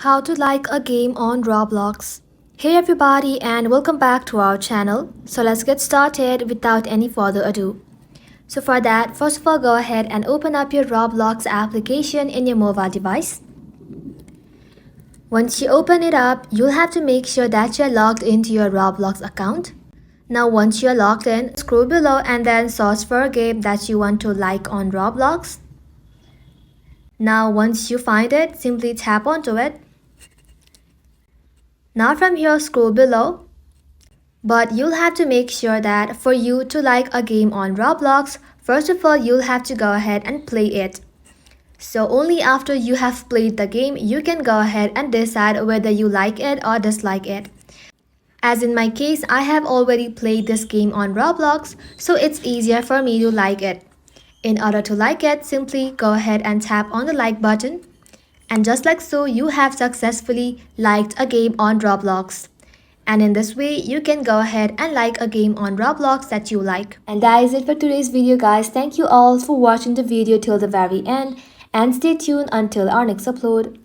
How to like a game on Roblox. Hey everybody and welcome back to our channel. So let's get started without any further ado. So for that, first of all go ahead and open up your Roblox application in your mobile device. Once you open it up, you'll have to make sure that you're logged into your Roblox account. Now once you're logged in, scroll below and then search for a game that you want to like on Roblox. Now once you find it, simply tap onto it. Now from here scroll below, but you'll have to make sure that for you to like a game on Roblox, first of all you'll have to go ahead and play it. So only after you have played the game, you can go ahead and decide whether you like it or dislike it. As in my case, I have already played this game on Roblox, so it's easier for me to like it. In order to like it, simply go ahead and tap on the like button. And just like so, you have successfully liked a game on Roblox. And in this way, you can go ahead and like a game on Roblox that you like. And that is it for today's video, guys. Thank you all for watching the video till the very end. And stay tuned until our next upload.